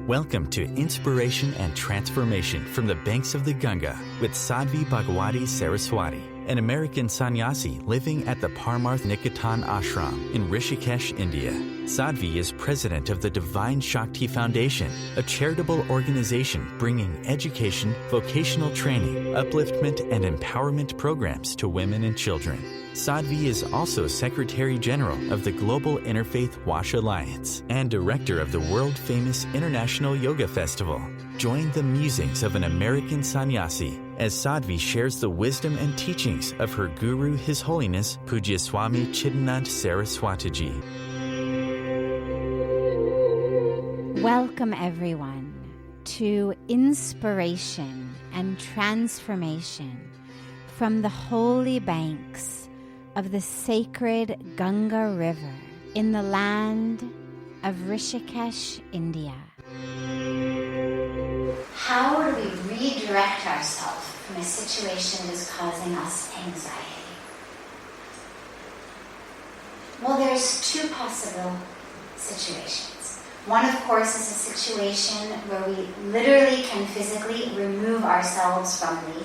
Welcome to Inspiration and Transformation from the Banks of the Ganga with Sadhvi Bhagawati Saraswati, an American sannyasi living at the Parmarth Niketan ashram in Rishikesh, India. Sadhvi is president of the Divine Shakti Foundation, a charitable organization bringing education, vocational training, upliftment, and empowerment programs to women and children. Sadhvi is also Secretary General of the Global Interfaith Wash Alliance and Director of the world-famous International Yoga Festival. Join the musings of an American sannyasi as Sadhvi shares the wisdom and teachings of her guru, His Holiness Pujya Swami Chidanand Saraswatiji. Welcome, everyone, to Inspiration and Transformation from the holy banks of the sacred Ganga River in the land of Rishikesh, India. How do we redirect ourselves from a situation that is causing us anxiety? Well, there's two possible situations. One, of course, is a situation where we literally can physically remove ourselves from the,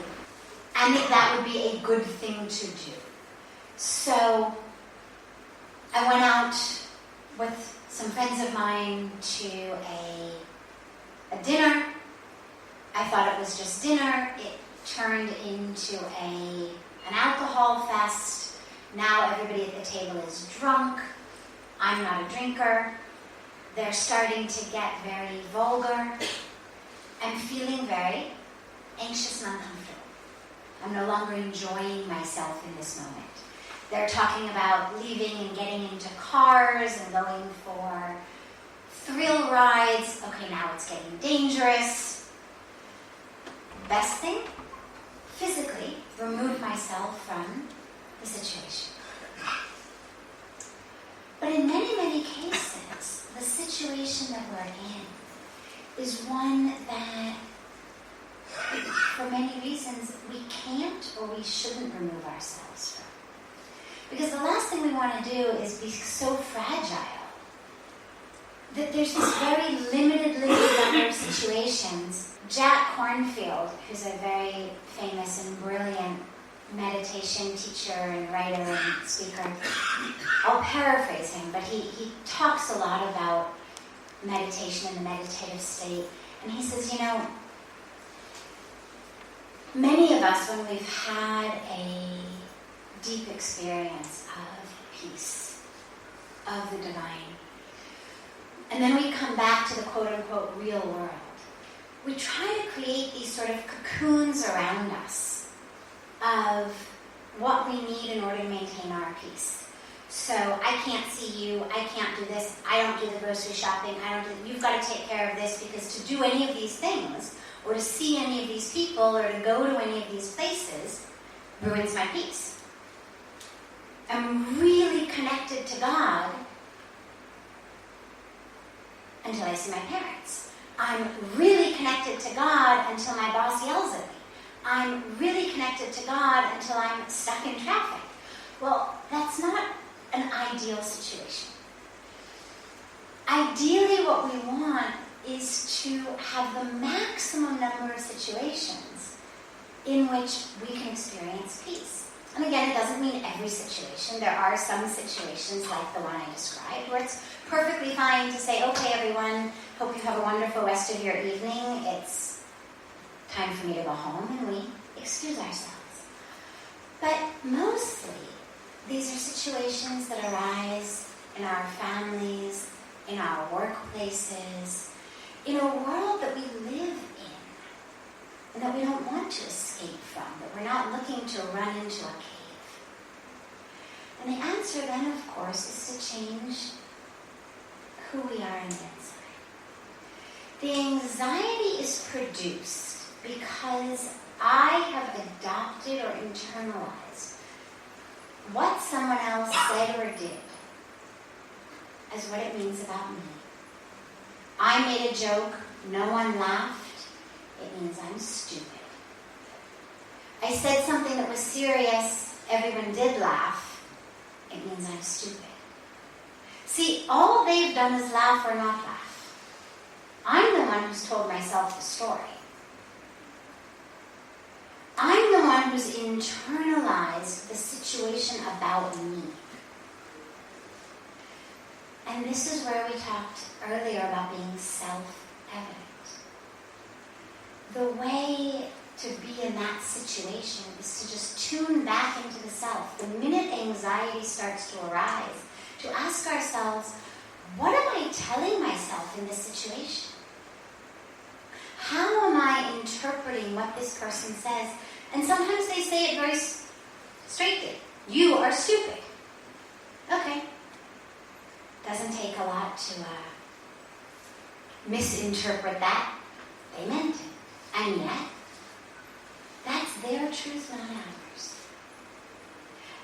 and that would be a good thing to do. So I went out with some friends of mine to a dinner. I thought it was just dinner. It turned into an alcohol fest. Now everybody at the table is drunk. I'm not a drinker. They're starting to get very vulgar. I'm feeling very anxious and uncomfortable. I'm no longer enjoying myself in this moment. They're talking about leaving and getting into cars and going for thrill rides. Okay, now it's getting dangerous. Best thing, physically remove myself from the situation. But in many, many cases, the situation that we're in is one that, for many reasons, we can't or we shouldn't remove ourselves from. Because the last thing we want to do is be so fragile that there's this very limited number of situations. Jack Kornfield, who's a very famous and brilliant meditation teacher and writer and speaker, I'll paraphrase him, but he talks a lot about meditation and the meditative state. And he says, many of us, when we've had a deep experience of peace, of the divine, and then we come back to the quote-unquote real world, we try to create these sort of cocoons around us of what we need in order to maintain our peace. So I can't see you, I can't do this, I don't do the grocery shopping, you've got to take care of this, because to do any of these things, or to see any of these people, or to go to any of these places, ruins my peace. I'm really connected to God until I see my parents. I'm really connected to God until my boss yells at me. I'm really connected to God until I'm stuck in traffic. Well, that's not an ideal situation. Ideally, what we want is to have the maximum number of situations in which we can experience peace. And again, it doesn't mean every situation. There are some situations like the one I described where it's perfectly fine to say, okay, everyone, hope you have a wonderful rest of your evening. It's time for me to go home, and we excuse ourselves. But mostly, these are situations that arise in our families, in our workplaces, in a world that we live in, and that we don't want to escape from, that we're not looking to run into a cave. And the answer then, of course, is to change who we are on the inside. The anxiety is produced because I have adopted or internalized what someone else said or did as what it means about me. I made a joke, no one laughed. It means I'm stupid. I said something that was serious, everyone did laugh. It means I'm stupid. See, all they've done is laugh or not laugh. I'm the one who's told myself the story. I'm the one who's internalized the situation about me. And this is where we talked earlier about being self-evident. The way to be in that situation is to just tune back into the self. The minute anxiety starts to arise, to ask ourselves, what am I telling myself in this situation? How am I interpreting what this person says? And sometimes they say it very straightly. You are stupid. Okay. Doesn't take a lot to misinterpret that. They meant it. And yet, that's their truth, not ours.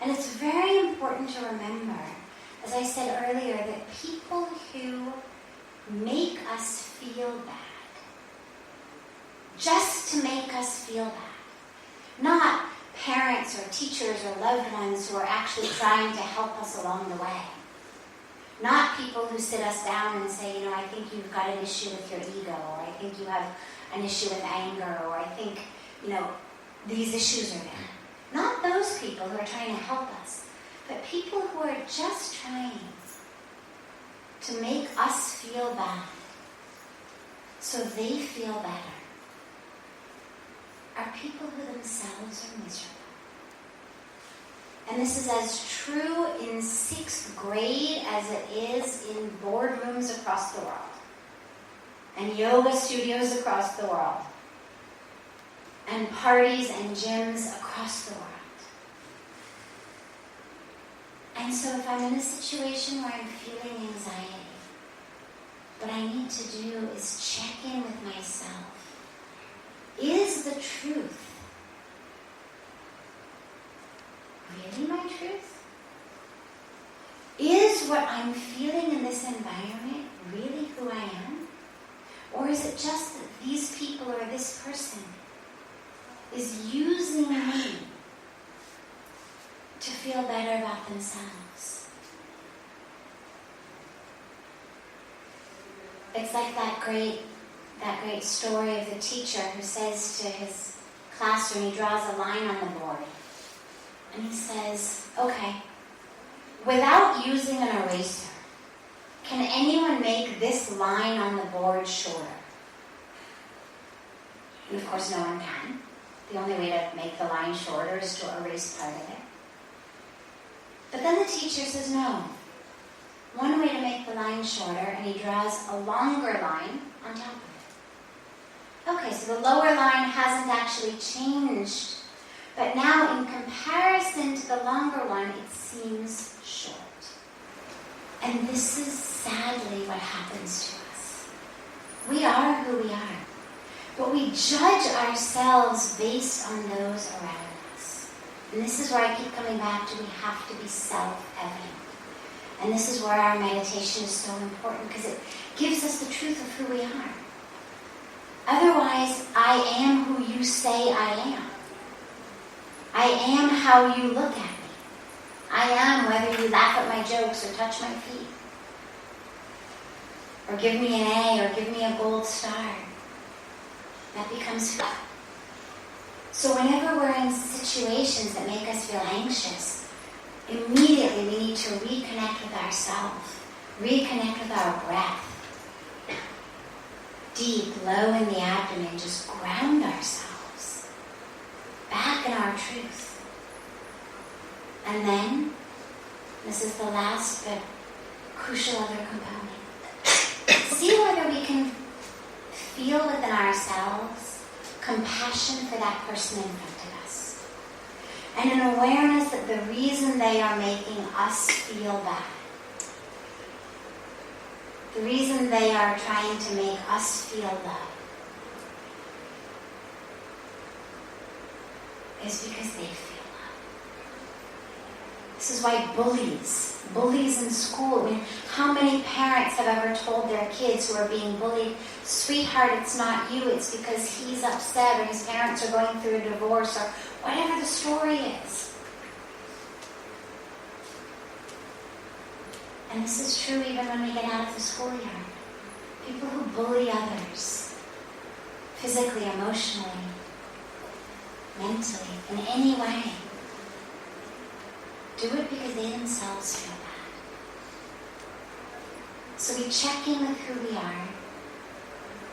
And it's very important to remember, as I said earlier, that people who make us feel bad, just to make us feel bad, not parents or teachers or loved ones who are actually trying to help us along the way, not people who sit us down and say, I think you've got an issue with your ego, or I think you have an issue with anger, or I think, these issues are there. Not those people who are trying to help us, but people who are just trying to make us feel bad so they feel better, are people who themselves are miserable. And this is as true in 6th grade as it is in boardrooms across the world, and yoga studios across the world, and parties and gyms across the world. And so if I'm in a situation where I'm feeling anxiety, what I need to do is check in with myself. Is the truth really my truth? Is what I'm feeling in this environment really who I am? Or is it just that these people or this person is using me to feel better about themselves? It's like that great story of the teacher who says to his classroom, he draws a line on the board, and he says, okay, without using an eraser, can anyone make this line on the board shorter? And of course no one can. The only way to make the line shorter is to erase part of it. But then the teacher says no. One way to make the line shorter, and he draws a longer line on top of it. Okay, so the lower line hasn't actually changed, but now in comparison to the longer one, it seems short. And this is sadly what happens to us. We are who we are, but we judge ourselves based on those around us. And this is where I keep coming back to, we have to be self-evident. And this is where our meditation is so important, because it gives us the truth of who we are. Otherwise, I am who you say I am. I am how you look at me. I am whether you laugh at my jokes or touch my feet, or give me an A or give me a gold star. That becomes who. So whenever we're in situations that make us feel anxious, immediately we need to reconnect with ourselves, reconnect with our breath. Deep, low in the abdomen, just ground ourselves back in our truth. And then, this is the last but crucial other component. See whether we can feel within ourselves compassion for that person in front of us. And an awareness that the reason they are making us feel bad, the reason they are trying to make us feel love, is because they feel love. This is why bullies in school, I mean, how many parents have ever told their kids who are being bullied, sweetheart, it's not you, it's because he's upset or his parents are going through a divorce or whatever the story is. And this is true even when we get out of the schoolyard. people who bully others, physically, emotionally, mentally, in any way, do it because they themselves feel bad. So we check in with who we are,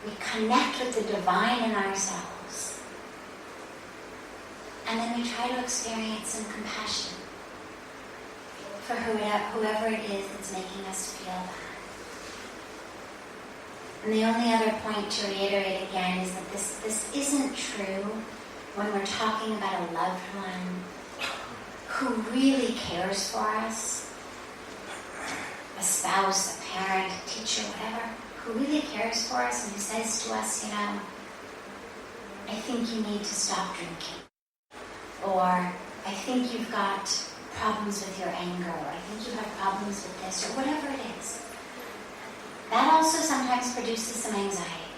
we connect with the divine in ourselves, and then we try to experience some compassion for whoever it is that's making us feel bad. And the only other point to reiterate again is that this isn't true when we're talking about a loved one who really cares for us, a spouse, a parent, a teacher, whatever, who really cares for us and who says to us, I think you need to stop drinking. Or, I think you've got problems with your anger, or I think you have problems with this, or whatever it is. That also sometimes produces some anxiety.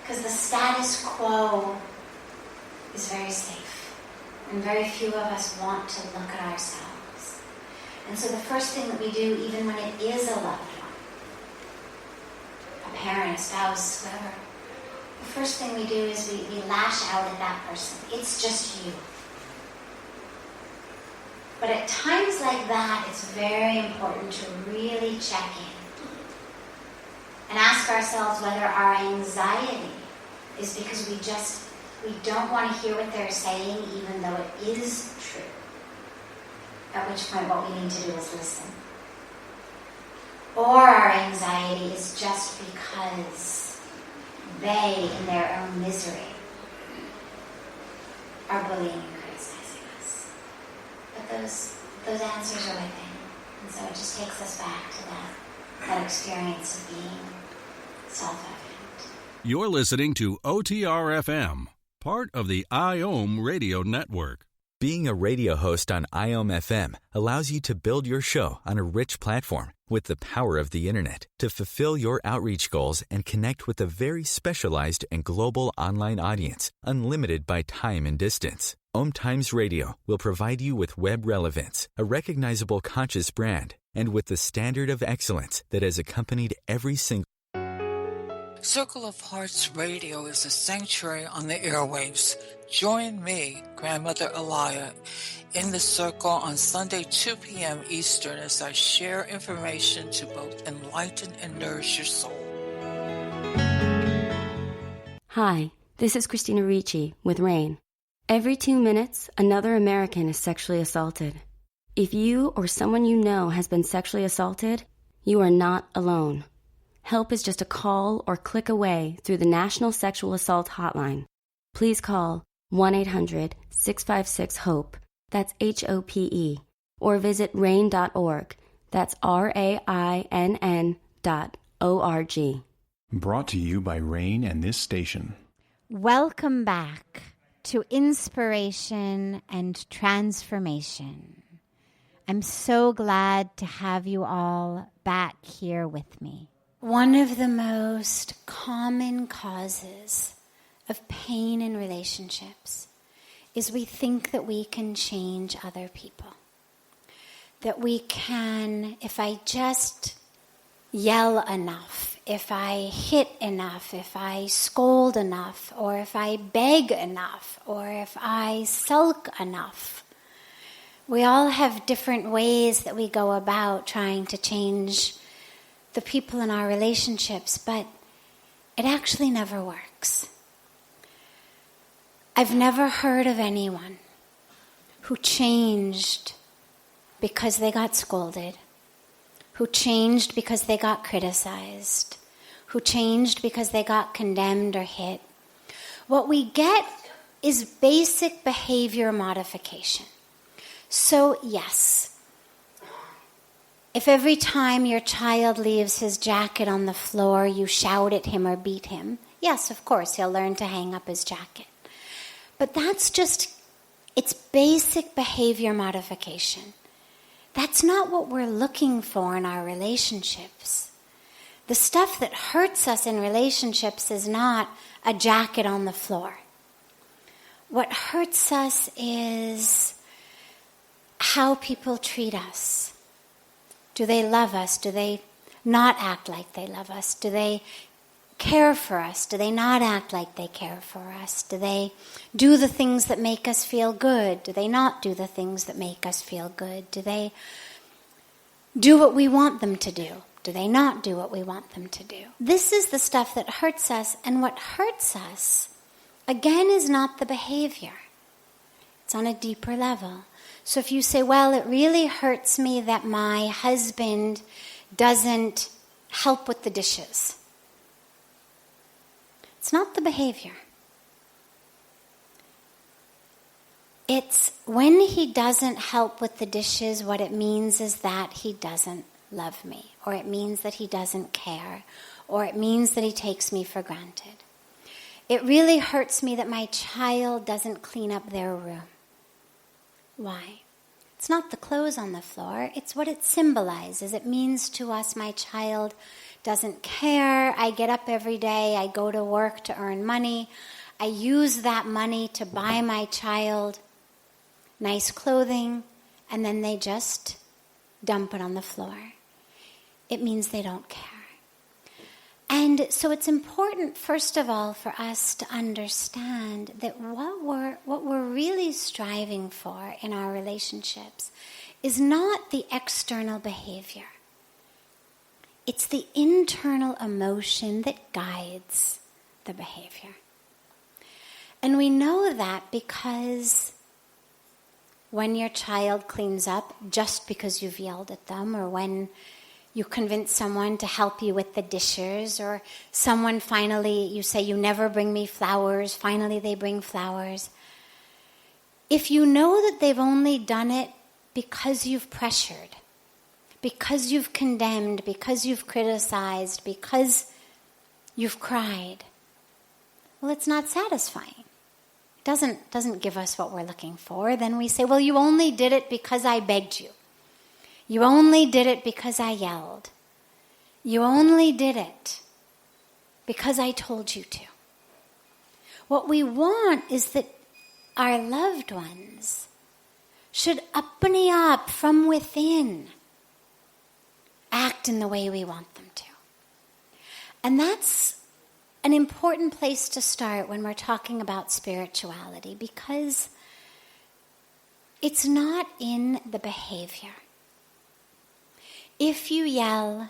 Because the status quo is very safe. And very few of us want to look at ourselves. And so the first thing that we do, even when it is a loved one, a parent, a spouse, whoever, the first thing we do is we lash out at that person. It's just you. But at times like that, it's very important to really check in and ask ourselves whether our anxiety is because we don't want to hear what they're saying, even though it is true. At which point what we need to do is listen. Or our anxiety is just because they, in their own misery, are bullying and criticizing us. But those answers are within. And so it just takes us back to that experience of being self-evident. You're listening to OTR-FM, part of the IOM radio network. Being a radio host on IOM FM allows you to build your show on a rich platform with the power of the internet to fulfill your outreach goals and connect with a very specialized and global online audience, unlimited by time and distance. OMTimes Radio will provide you with web relevance, a recognizable conscious brand, and with the standard of excellence that has accompanied every single Circle of Hearts Radio is a sanctuary on the airwaves. Join me, Grandmother Elia, in the circle on Sunday 2 p.m. Eastern as I share information to both enlighten and nourish your soul. Hi, this is Christina Ricci with RAIN. Every 2 minutes, another American is sexually assaulted. If you or someone you know has been sexually assaulted, you are not alone. Help is just a call or click away through the National Sexual Assault Hotline. Please call 1-800-656-HOPE, that's HOPE, or visit RAIN.org, that's RAINN.org. Brought to you by RAIN and this station. Welcome back to Inspiration and Transformation. I'm so glad to have you all back here with me. One of the most common causes of pain in relationships is we think that we can change other people. That we can, if I just yell enough, if I hit enough, if I scold enough, or if I beg enough, or if I sulk enough. We all have different ways that we go about trying to change the people in our relationships, but it actually never works. I've never heard of anyone who changed because they got scolded, who changed because they got criticized, who changed because they got condemned or hit. What we get is basic behavior modification. So yes, if every time your child leaves his jacket on the floor, you shout at him or beat him, yes, of course, he'll learn to hang up his jacket. But that's just, it's basic behavior modification. That's not what we're looking for in our relationships. The stuff that hurts us in relationships is not a jacket on the floor. What hurts us is how people treat us. Do they love us? Do they not act like they love us? Do they care for us? Do they not act like they care for us? Do they do the things that make us feel good? Do they not do the things that make us feel good? Do they do what we want them to do? Do they not do what we want them to do? This is the stuff that hurts us, and what hurts us, again, is not the behavior. It's on a deeper level. So if you say, well, it really hurts me that my husband doesn't help with the dishes. It's not the behavior. It's when he doesn't help with the dishes, what it means is that he doesn't love me, or it means that he doesn't care, or it means that he takes me for granted. It really hurts me that my child doesn't clean up their room. Why? It's not the clothes on the floor, it's what it symbolizes. It means to us, my child doesn't care. I get up every day, I go to work to earn money. I use that money to buy my child nice clothing, and then they just dump it on the floor. It means they don't care. And so it's important, first of all, for us to understand that what we're really striving for in our relationships is not the external behavior. It's the internal emotion that guides the behavior. And we know that because when your child cleans up just because you've yelled at them, or when you convince someone to help you with the dishes, or someone finally, you say, you never bring me flowers, finally they bring flowers. If you know that they've only done it because you've pressured, because you've condemned, because you've criticized, because you've cried, well, it's not satisfying. It doesn't give us what we're looking for. Then we say, well, you only did it because I begged you. You only did it because I yelled. You only did it because I told you to. What we want is that our loved ones should uppity up from within, act in the way we want them to. And that's an important place to start when we're talking about spirituality, because it's not in the behavior. If you yell,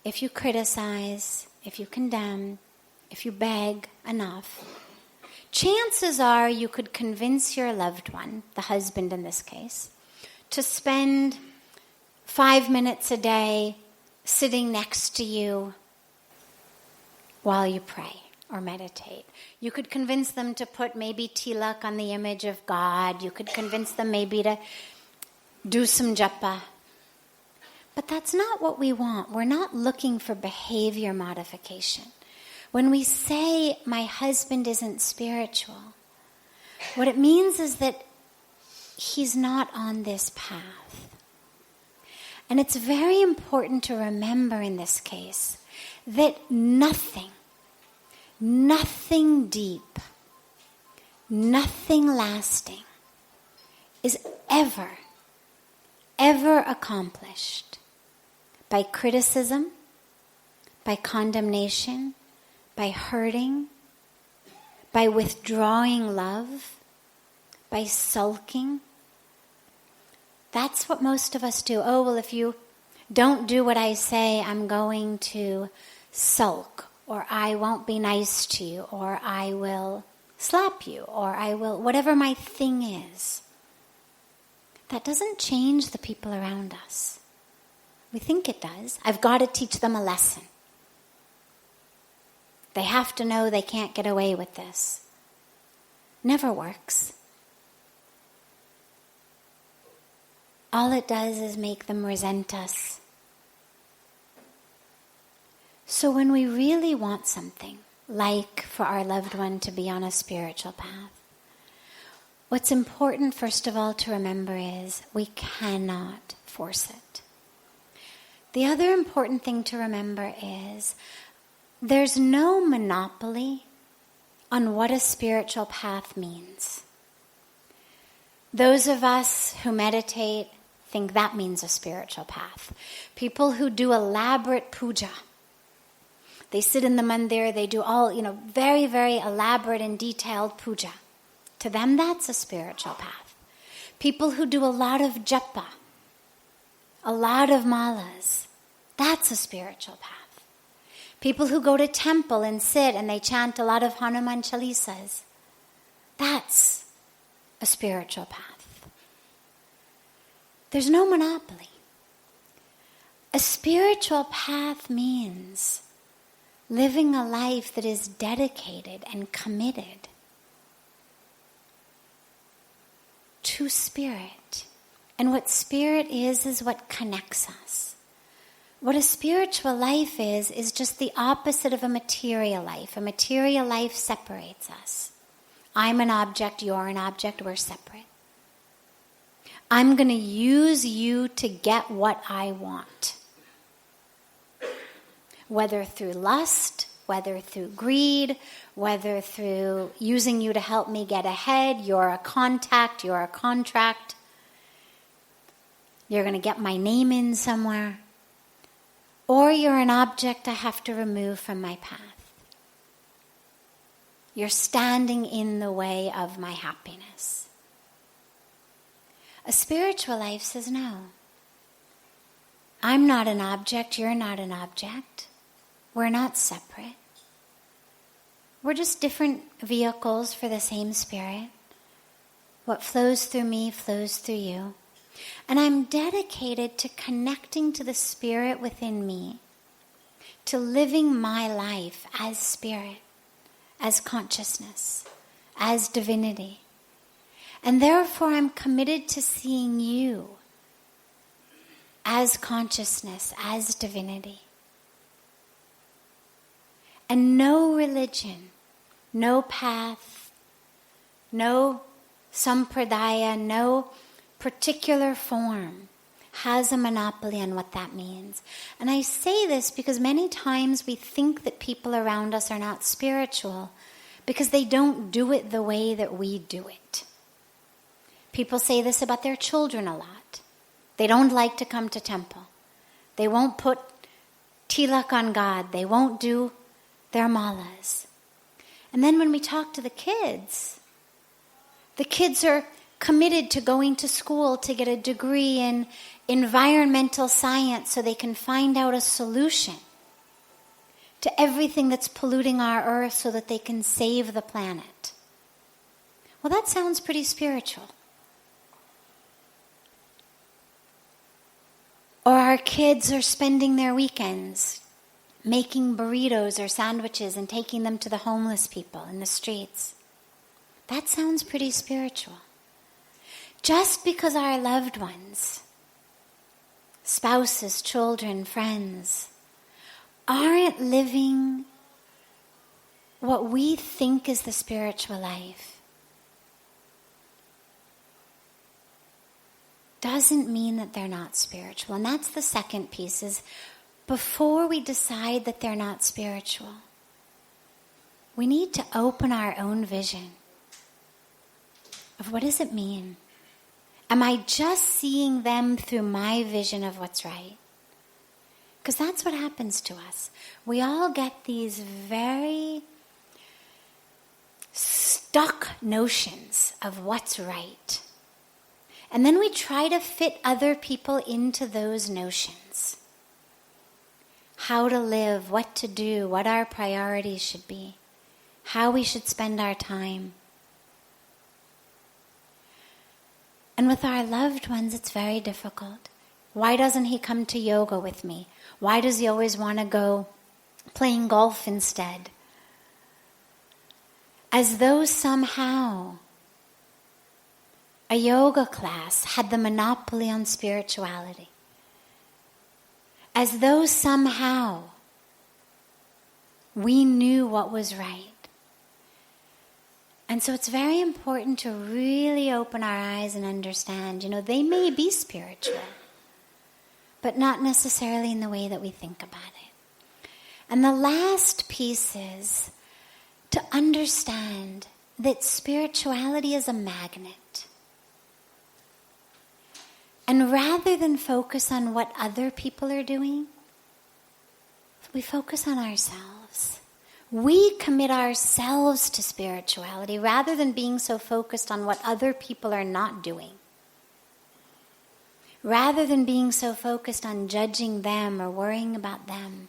if you criticize, if you condemn, if you beg enough, chances are you could convince your loved one, the husband in this case, to spend 5 minutes a day sitting next to you while you pray or meditate. You could convince them to put maybe tilak on the image of God. You could convince them maybe to do some japa. But that's not what we want. We're not looking for behavior modification. When we say, my husband isn't spiritual, what it means is that he's not on this path. And it's very important to remember in this case that nothing deep, nothing lasting is ever accomplished by criticism, by condemnation, by hurting, by withdrawing love, by sulking. That's what most of us do. Oh, well, if you don't do what I say, I'm going to sulk, or I won't be nice to you, or I will slap you, or I will, whatever my thing is. That doesn't change the people around us. We think it does. I've got to teach them a lesson. They have to know they can't get away with this. Never works. All it does is make them resent us. So when we really want something, like for our loved one to be on a spiritual path, what's important, first of all, to remember is we cannot force it. The other important thing to remember is there's no monopoly on what a spiritual path means. Those of us who meditate think that means a spiritual path. People who do elaborate puja. They sit in the mandir, they do all, very, very elaborate and detailed puja. To them, that's a spiritual path. People who do a lot of japa, a lot of malas, that's a spiritual path. People who go to temple and sit and they chant a lot of Hanuman Chalisas, that's a spiritual path. There's no monopoly. A spiritual path means living a life that is dedicated and committed to spirit. And what spirit is what connects us. What a spiritual life is just the opposite of a material life. A material life separates us. I'm an object, you're an object, we're separate. I'm going to use you to get what I want. Whether through lust, whether through greed, whether through using you to help me get ahead, you're a contact, you're a contract. You're going to get my name in somewhere. Or you're an object I have to remove from my path. You're standing in the way of my happiness. A spiritual life says no. I'm not an object, you're not an object. We're not separate. We're just different vehicles for the same spirit. What flows through me flows through you. And I'm dedicated to connecting to the spirit within me, to living my life as spirit, as consciousness, as divinity. And therefore I'm committed to seeing you as consciousness, as divinity. And no religion, no path, no sampradaya, no particular form has a monopoly on what that means. And I say this because many times we think that people around us are not spiritual because they don't do it the way that we do it. People say this about their children a lot. They don't like to come to temple. They won't put tilak on God. They won't do their malas. And then when we talk to the kids are committed to going to school to get a degree in environmental science so they can find out a solution to everything that's polluting our earth so that they can save the planet. Well, that sounds pretty spiritual. Or our kids are spending their weekends making burritos or sandwiches and taking them to the homeless people in the streets. That sounds pretty spiritual. Just because our loved ones, spouses, children, friends, aren't living what we think is the spiritual life, doesn't mean that they're not spiritual. And that's the second piece, is before we decide that they're not spiritual, we need to open our own vision of what does it mean? Am I just seeing them through my vision of what's right? Because that's what happens to us. We all get these very stuck notions of what's right. And then we try to fit other people into those notions. How to live, what to do, what our priorities should be, how we should spend our time. And with our loved ones, it's very difficult. Why doesn't he come to yoga with me? Why does he always want to go playing golf instead? As though somehow a yoga class had the monopoly on spirituality. As though somehow we knew what was right. And so it's very important to really open our eyes and understand, they may be spiritual, but not necessarily in the way that we think about it. And the last piece is to understand that spirituality is a magnet. And rather than focus on what other people are doing, we focus on ourselves. We commit ourselves to spirituality rather than being so focused on what other people are not doing. Rather than being so focused on judging them or worrying about them,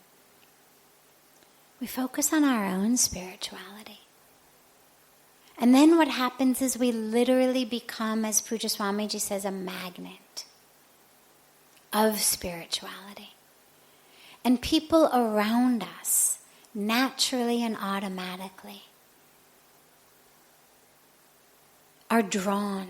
we focus on our own spirituality. And then what happens is we literally become, as Pujya Swamiji says, a magnet of spirituality. And people around us, naturally and automatically, are drawn.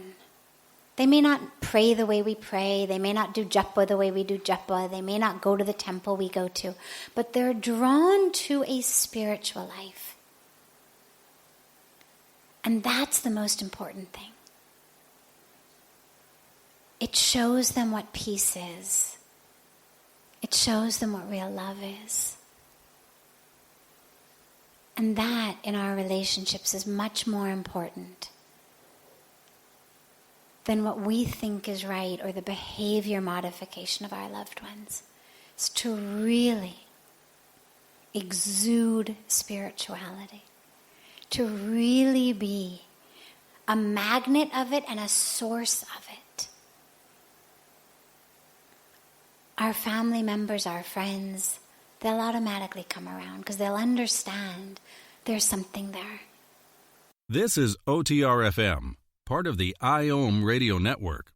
They may not pray the way we pray, they may not do japa the way we do japa, they may not go to the temple we go to, but they're drawn to a spiritual life. And that's the most important thing. It shows them what peace is. It shows them what real love is. And that, in our relationships, is much more important than what we think is right or the behavior modification of our loved ones. It's to really exude spirituality, to really be a magnet of it and a source of it. Our family members, our friends, they'll automatically come around because they'll understand there's something there. This is OTR-FM, part of the IOM radio network.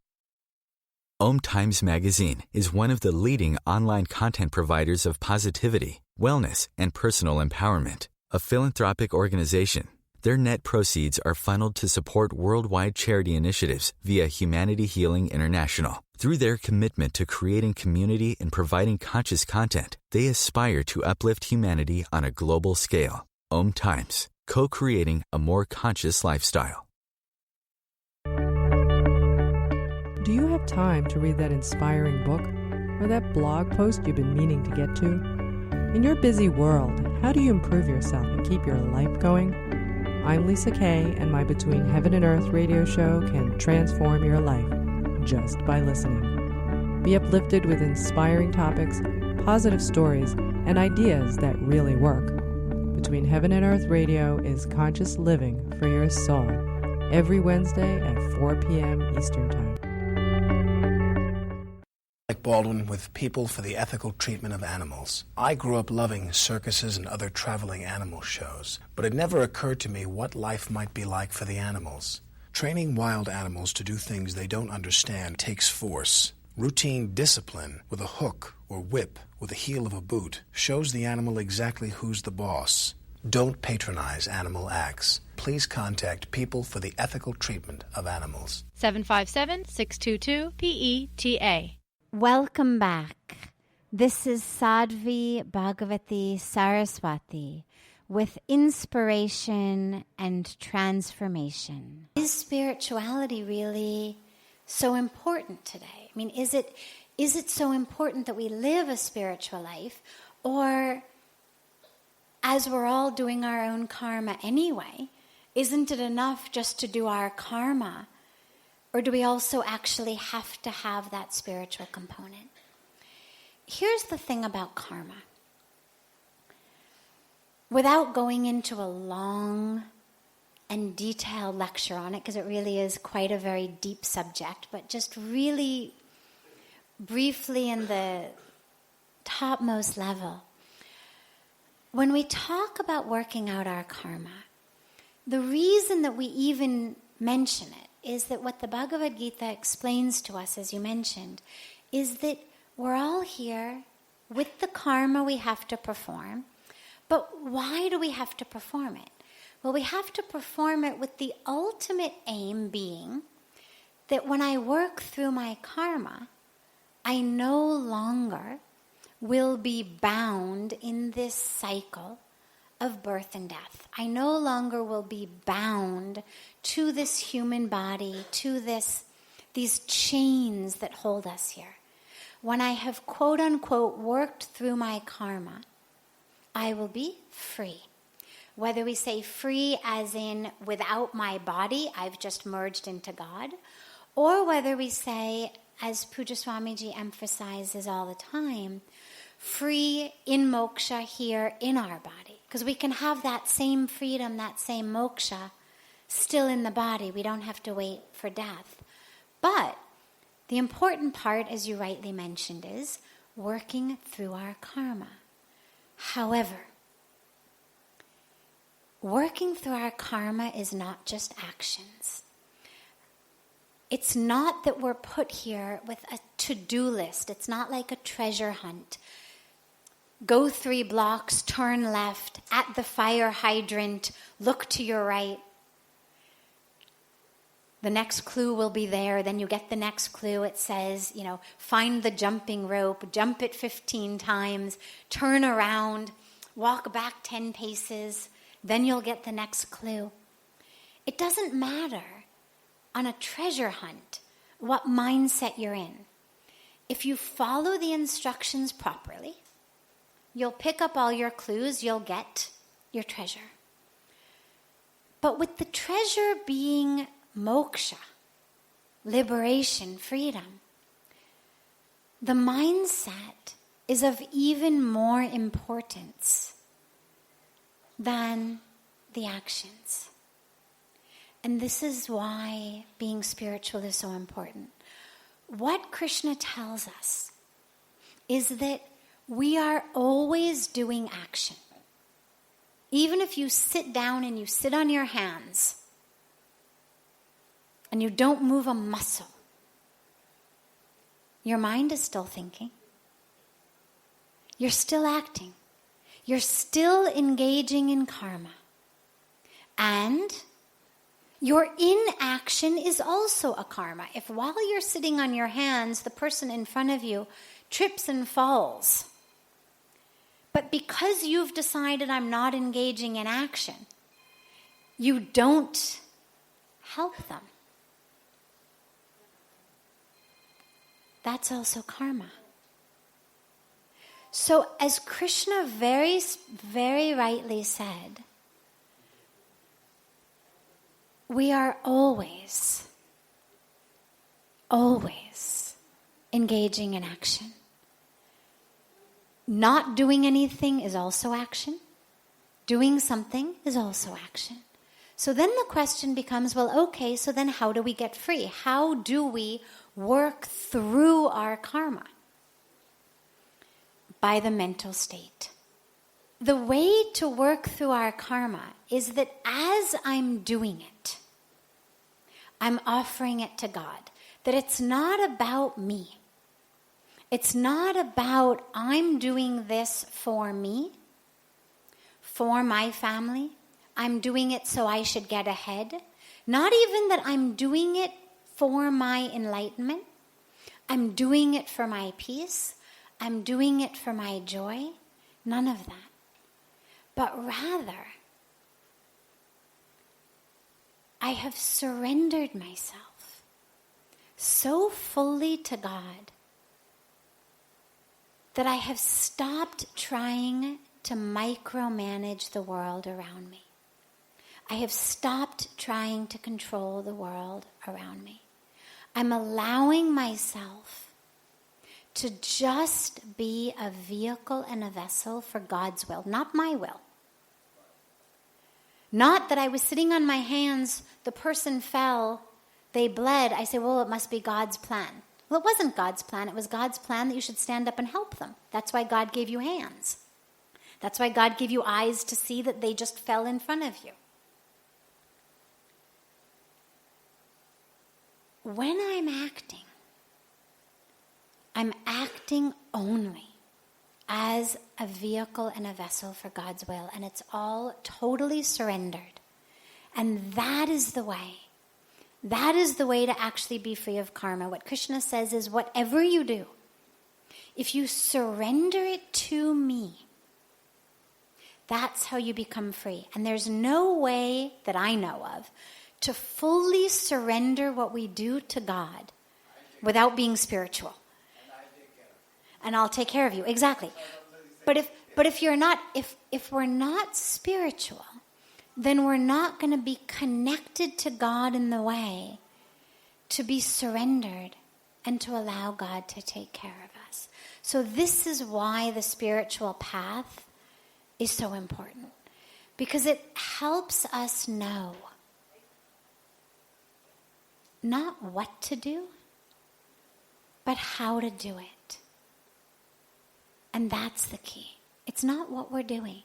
OMTimes magazine is one of the leading online content providers of positivity, wellness, and personal empowerment. A philanthropic organization, their net proceeds are funneled to support worldwide charity initiatives via Humanity Healing International. Through their commitment to creating community and providing conscious content, they aspire to uplift humanity on a global scale. OMTimes, co-creating a more conscious lifestyle. Do you have time to read that inspiring book or that blog post you've been meaning to get to? In your busy world, how do you improve yourself and keep your life going? I'm Lisa Kay, and my Between Heaven and Earth radio show can transform your life just by listening. Be uplifted with inspiring topics, positive stories, and ideas that really work. Between Heaven and Earth Radio is conscious living for your soul, every Wednesday at 4 p.m. Eastern Time. Like Baldwin with People for the Ethical Treatment of Animals. I grew up loving circuses and other traveling animal shows, but it never occurred to me what life might be like for the animals. Training wild animals to do things they don't understand takes force. Routine discipline with a hook or whip with the heel of a boot shows the animal exactly who's the boss. Don't patronize animal acts. Please contact People for the Ethical Treatment of Animals. 757-622-PETA. Welcome back. This is Sadhvi Bhagawati Saraswati with inspiration and transformation. Is spirituality really so important today? I mean, is it so important that we live a spiritual life, or as we're all doing our own karma anyway, isn't it enough just to do our karma? Or do we also actually have to have that spiritual component? Here's the thing about karma. Without going into a long and detailed lecture on it, because it really is quite a very deep subject, but just really briefly in the topmost level, when we talk about working out our karma, the reason that we even mention it is that what the Bhagavad Gita explains to us, as you mentioned, is that we're all here with the karma we have to perform. But why do we have to perform it? Well, we have to perform it with the ultimate aim being that when I work through my karma, I no longer will be bound in this cycle of birth and death. I no longer will be bound to this human body, to these chains that hold us here. When I have, quote unquote, worked through my karma, I will be free. Whether we say free as in without my body, I've just merged into God, or whether we say as Puja Swamiji emphasizes all the time, free in moksha here in our body. Because we can have that same freedom, that same moksha, still in the body. We don't have to wait for death. But the important part, as you rightly mentioned, is working through our karma. However, working through our karma is not just actions. It's not that we're put here with a to-do list. It's not like a treasure hunt. Go 3 blocks, turn left, at the fire hydrant, look to your right. The next clue will be there. Then you get the next clue. It says, find the jumping rope, jump it 15 times, turn around, walk back 10 paces. Then you'll get the next clue. It doesn't matter on a treasure hunt what mindset you're in. If you follow the instructions properly, you'll pick up all your clues, you'll get your treasure. But with the treasure being moksha, liberation, freedom, the mindset is of even more importance than the actions. And this is why being spiritual is so important. What Krishna tells us is that we are always doing action. Even if you sit down and you sit on your hands and you don't move a muscle, your mind is still thinking. You're still acting. You're still engaging in karma. And your inaction is also a karma. If while you're sitting on your hands, the person in front of you trips and falls, but because you've decided I'm not engaging in action, you don't help them. That's also karma. So as Krishna very, very rightly said, we are always, always engaging in action. Not doing anything is also action. Doing something is also action. So then the question becomes, well, okay, so then how do we get free? How do we work through our karma? By the mental state. The way to work through our karma is that as I'm doing it, I'm offering it to God. That it's not about me. It's not about I'm doing this for me, for my family. I'm doing it so I should get ahead. Not even that I'm doing it for my enlightenment. I'm doing it for my peace. I'm doing it for my joy. None of that. But rather, I have surrendered myself so fully to God that I have stopped trying to micromanage the world around me. I have stopped trying to control the world around me. I'm allowing myself to just be a vehicle and a vessel for God's will, not my will. Not that I was sitting on my hands, the person fell, they bled. I say, well, it must be God's plan. Well, it wasn't God's plan. It was God's plan that you should stand up and help them. That's why God gave you hands. That's why God gave you eyes to see that they just fell in front of you. When I'm acting only as a vehicle and a vessel for God's will, and it's all totally surrendered. And that is the way. That is the way to actually be free of karma. What Krishna says is, whatever you do, if you surrender it to me, that's how you become free. And there's no way that I know of to fully surrender what we do to God without being spiritual. And I'll take care of you. Exactly. But if you're not, if we're not spiritual, then we're not going to be connected to God in the way to be surrendered and to allow God to take care of us. So this is why the spiritual path is so important, because it helps us know not what to do, but how to do it. And that's the key. It's not what we're doing.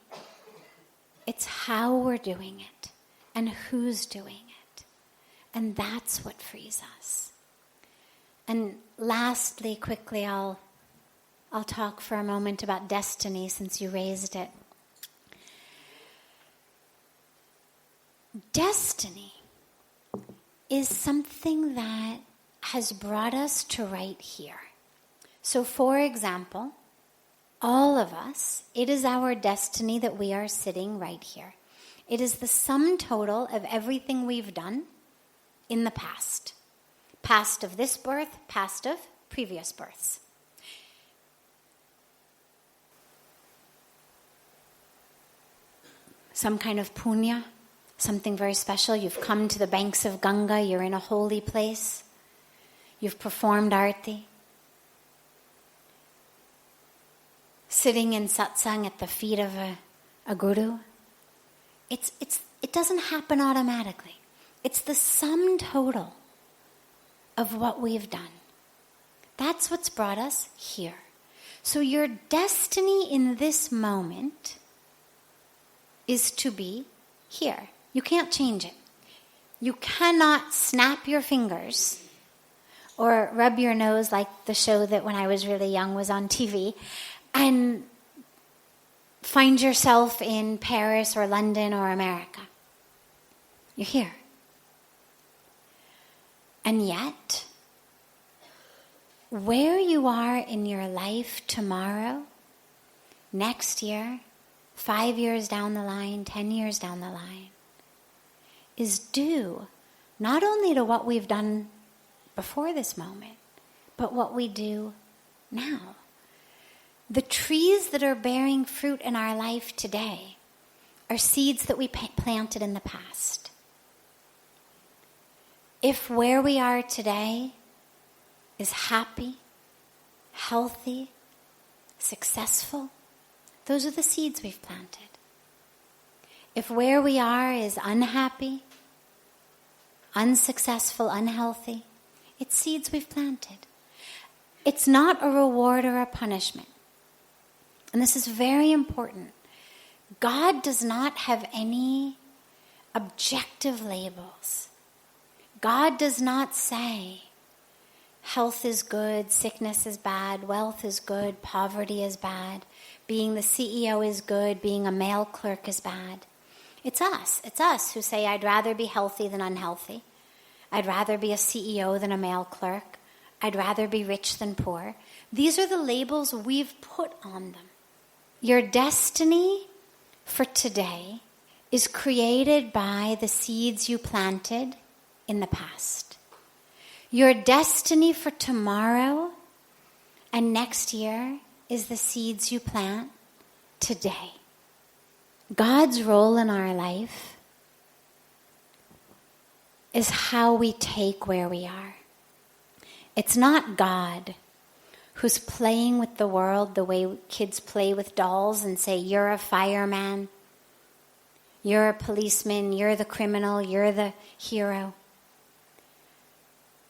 It's how we're doing it and who's doing it. And that's what frees us. And lastly, quickly, I'll talk for a moment about destiny, since you raised it. Destiny is something that has brought us to right here. So, for example, all of us, it is our destiny that we are sitting right here. It is the sum total of everything we've done in the past. Past of this birth, past of previous births. Some kind of punya, something very special. You've come to the banks of Ganga, you're in a holy place. You've performed arti. Sitting in satsang at the feet of a guru. It doesn't happen automatically. It's the sum total of what we've done. That's what's brought us here. So your destiny in this moment is to be here. You can't change it. You cannot snap your fingers or rub your nose like the show that when I was really young was on TV and find yourself in Paris or London or America. You're here. And yet, where you are in your life tomorrow, next year, 5 years down the line, 10 years down the line, is due not only to what we've done before this moment, but what we do now. The trees that are bearing fruit in our life today are seeds that we planted in the past. If where we are today is happy, healthy, successful, those are the seeds we've planted. If where we are is unhappy, unsuccessful, unhealthy, it's seeds we've planted. It's not a reward or a punishment. And this is very important. God does not have any objective labels. God does not say health is good, sickness is bad, wealth is good, poverty is bad, being the CEO is good, being a mail clerk is bad. It's us who say I'd rather be healthy than unhealthy. I'd rather be a CEO than a mail clerk. I'd rather be rich than poor. These are the labels we've put on them. Your destiny for today is created by the seeds you planted in the past. Your destiny for tomorrow and next year is the seeds you plant today. God's role in our life is how we take where we are. It's not God who's playing with the world the way kids play with dolls and say, you're a fireman, you're a policeman, you're the criminal, you're the hero.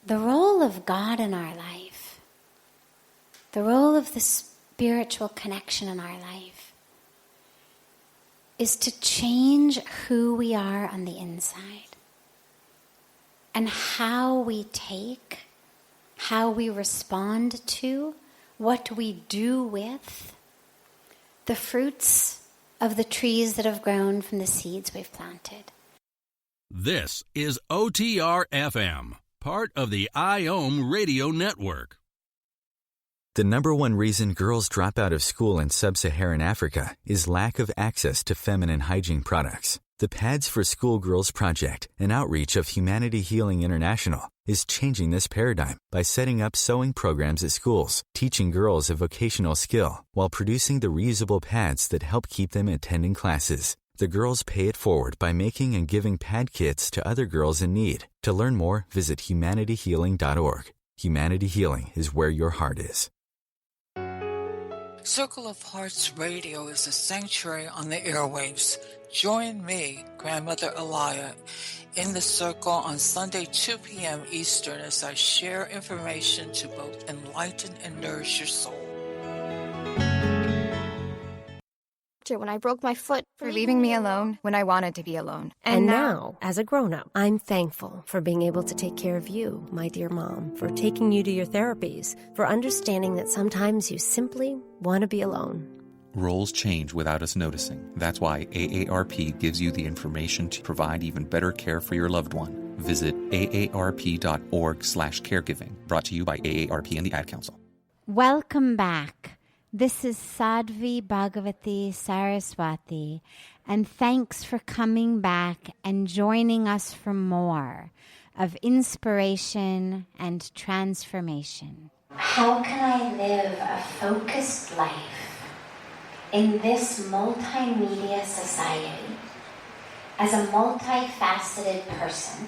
The role of God in our life, the role of the spiritual connection in our life, is to change who we are on the inside and how we take, how we respond to, what we do with the fruits of the trees that have grown from the seeds we've planted. This is OTR-FM, part of the IOM radio network. The number one reason girls drop out of school in sub-Saharan Africa is lack of access to feminine hygiene products. The Pads for Schoolgirls Project, an outreach of Humanity Healing International, is changing this paradigm by setting up sewing programs at schools, teaching girls a vocational skill, while producing the reusable pads that help keep them attending classes. The girls pay it forward by making and giving pad kits to other girls in need. To learn more, visit humanityhealing.org. Humanity Healing is where your heart is. Circle of Hearts Radio is a sanctuary on the airwaves. Join me, Grandmother Elia, in the circle on Sunday 2 p.m. Eastern as I share information to both enlighten and nourish your soul. When I broke my foot. For leaving me alone when I wanted to be alone. And now, as a grown-up, I'm thankful for being able to take care of you, my dear mom, for taking you to your therapies, for understanding that sometimes you simply want to be alone. Roles change without us noticing. That's why AARP gives you the information to provide even better care for your loved one. Visit aarp.org/caregiving. Brought to you by AARP and the Ad Council. Welcome back. This is Sadhvi Bhagawati Saraswati, and thanks for coming back and joining us for more of inspiration and transformation. How can I live a focused life in this multimedia society as a multifaceted person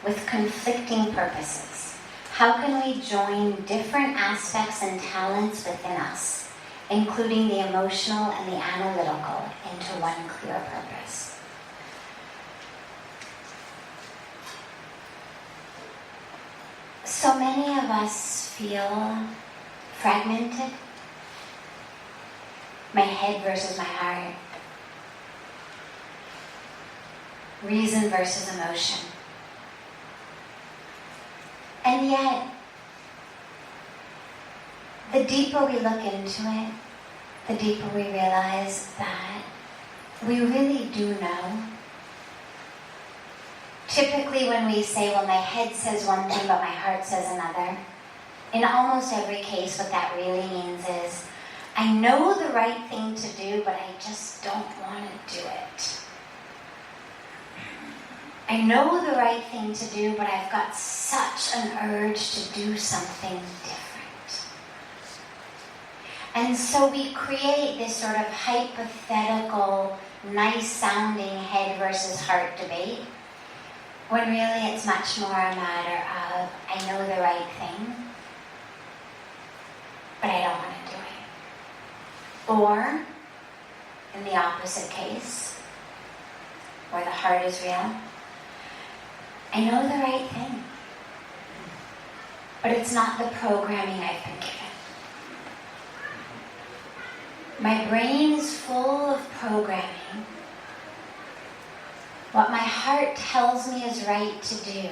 with conflicting purposes? How can we join different aspects and talents within us, including the emotional and the analytical, into one clear purpose? So many of us feel fragmented. My head versus my heart. Reason versus emotion. And yet, the deeper we look into it, the deeper we realize that we really do know. Typically when we say, well, my head says one thing, but my heart says another, in almost every case what that really means is, I know the right thing to do, but I just don't want to do it. I know the right thing to do, but I've got such an urge to do something different. And so we create this sort of hypothetical, nice-sounding head versus heart debate, when really it's much more a matter of, I know the right thing, but I don't want to do it. Or, in the opposite case, where the heart is real, I know the right thing, but it's not the programming I've been given. My brain is full of programming. What my heart tells me is right to do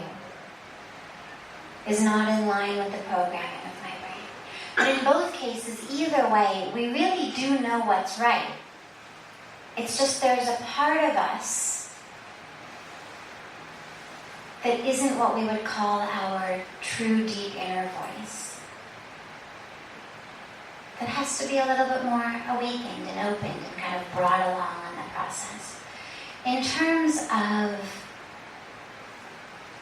is not in line with the programming of my brain. But in both cases, either way, we really do know what's right. It's just there's a part of us that isn't what we would call our true deep inner voice. That has to be a little bit more awakened and opened and kind of brought along in the process. In terms of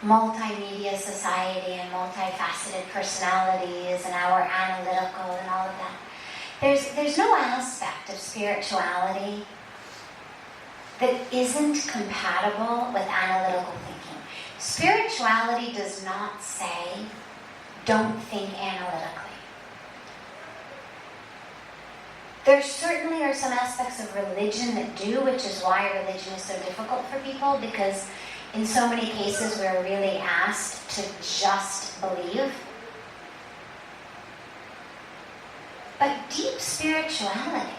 multimedia society and multifaceted personalities and our analytical and all of that, there's no aspect of spirituality that isn't compatible with analytical thinking. Spirituality does not say, don't think analytically. There certainly are some aspects of religion that do, which is why religion is so difficult for people, because in so many cases we're really asked to just believe. But deep spirituality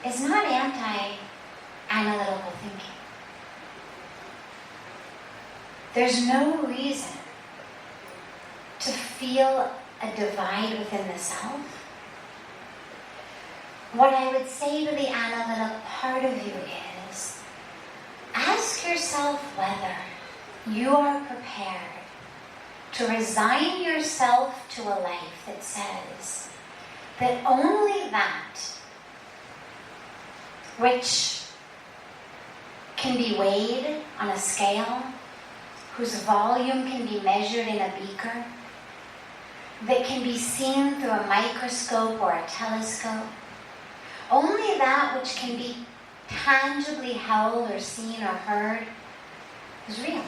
is not anti-analytical thinking. There's no reason to feel a divide within the self. What I would say to the analytical part of you is, ask yourself whether you are prepared to resign yourself to a life that says that only that which can be weighed on a scale, whose volume can be measured in a beaker, that can be seen through a microscope or a telescope, only that which can be tangibly held or seen or heard is real.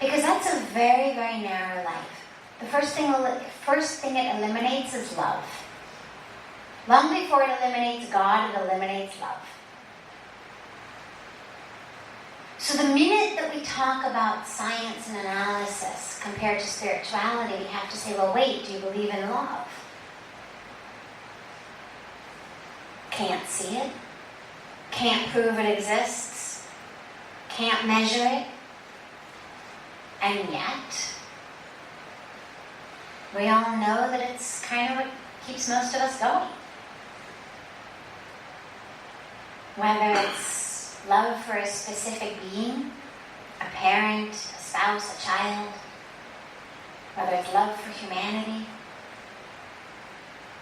Because that's a very, very narrow life. The first thing it eliminates is love. Long before it eliminates God, it eliminates love. So the minute that we talk about science and analysis compared to spirituality, we have to say, well, wait, do you believe in love? Can't see it. Can't prove it exists. Can't measure it. And yet, we all know that it's kind of what keeps most of us going. Whether it's love for a specific being, a parent, a spouse, a child, whether it's love for humanity,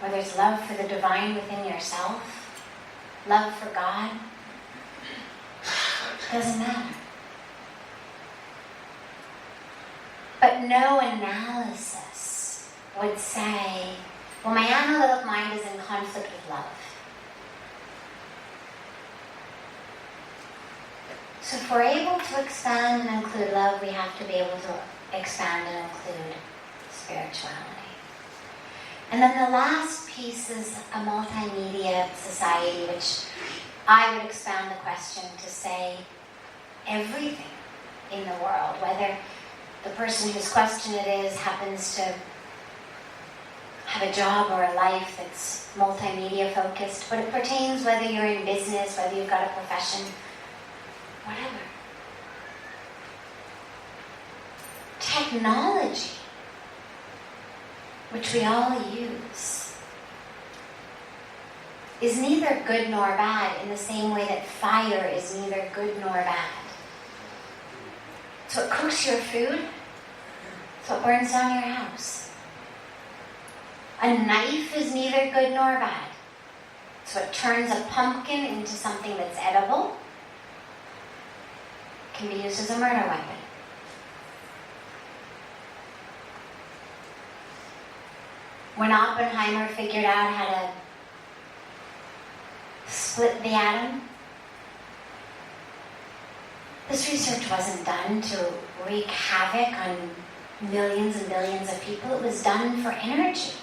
whether it's love for the divine within yourself, love for God, doesn't matter. But no analysis would say, well, my analytic mind is in conflict with love. So if we're able to expand and include love, we have to be able to expand and include spirituality. And then the last piece is a multimedia society, which I would expand the question to say everything in the world, whether the person whose question it is happens to have a job or a life that's multimedia focused, but it pertains whether you're in business, whether you've got a profession, whatever. Technology, which we all use, is neither good nor bad in the same way that fire is neither good nor bad. So it cooks your food, so it burns down your house. A knife is neither good nor bad. So it turns a pumpkin into something that's edible. It can be used as a murder weapon. When Oppenheimer figured out how to split the atom, this research wasn't done to wreak havoc on millions and billions of people. It was done for energy.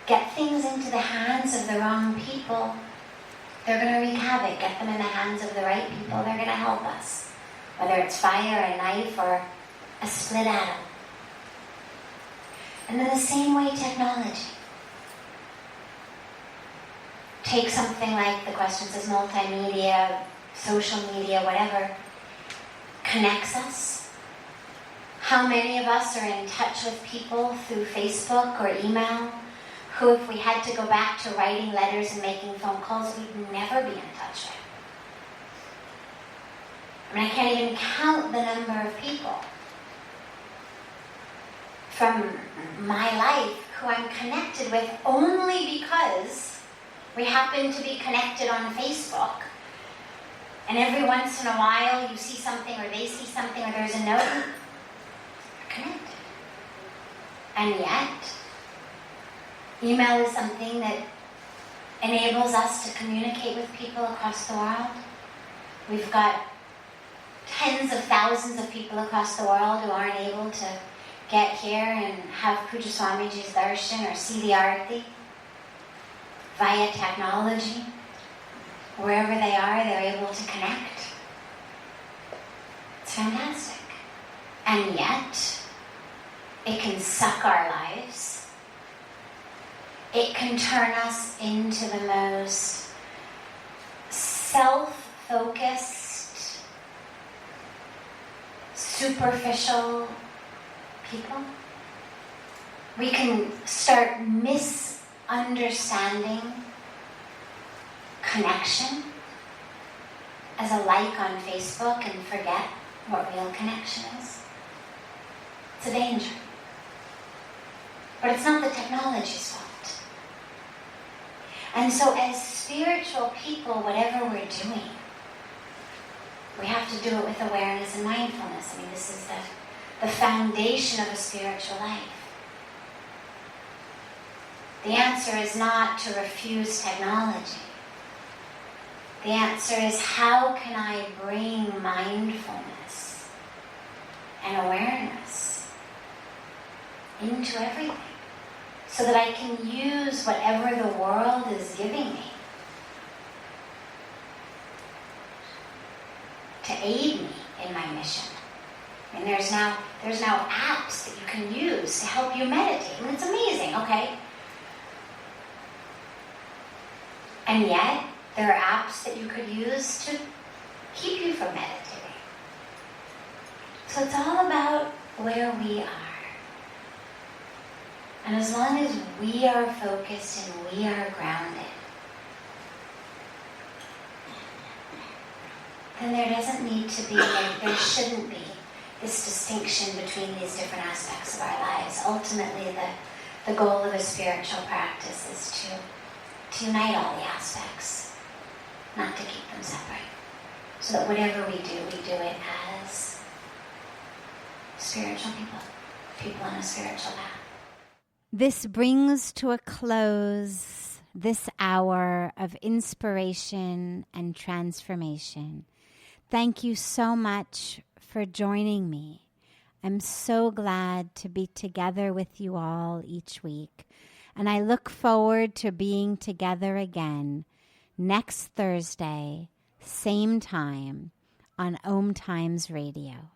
Get things into the hands of the wrong people, they're going to wreak havoc. Get them in the hands of the right people, they're going to help us. Whether it's fire, a knife, or a split atom. And in the same way, technology. Take something like the question says multimedia, social media, whatever, connects us. How many of us are in touch with people through Facebook or email who, if we had to go back to writing letters and making phone calls, we'd never be in touch with? I mean, I can't even count the number of people from my life who I'm connected with only because we happen to be connected on Facebook. And every once in a while you see something or they see something or there's a note. You're connected. And yet, email is something that enables us to communicate with people across the world. We've got tens of thousands of people across the world who aren't able to get here and have Puja Swamiji's darshan or see the arati via technology. Wherever they are, they're able to connect. It's fantastic. And yet, it can suck our lives. It can turn us into the most self-focused, superficial people. We can start misunderstanding connection as a like on Facebook and forget what real connection is. It's a danger. But it's not the technology's fault. And so as spiritual people, whatever we're doing, we have to do it with awareness and mindfulness. I mean, this is the foundation of a spiritual life. The answer is not to refuse technology. The answer is, how can I bring mindfulness and awareness into everything so that I can use whatever the world is giving me to aid me in my mission. And there's now apps that you can use to help you meditate. And it's amazing, okay? And yet, there are apps that you could use to keep you from meditating. So it's all about where we are. And as long as we are focused and we are grounded, then there doesn't need to be, there shouldn't be this distinction between these different aspects of our lives. Ultimately, the goal of a spiritual practice is to unite all the aspects, not to keep them separate. So that whatever we do it as spiritual people on a spiritual path. This brings to a close this hour of inspiration and transformation. Thank you so much for joining me. I'm so glad to be together with you all each week, and I look forward to being together again next Thursday, same time, on OMTimes Radio.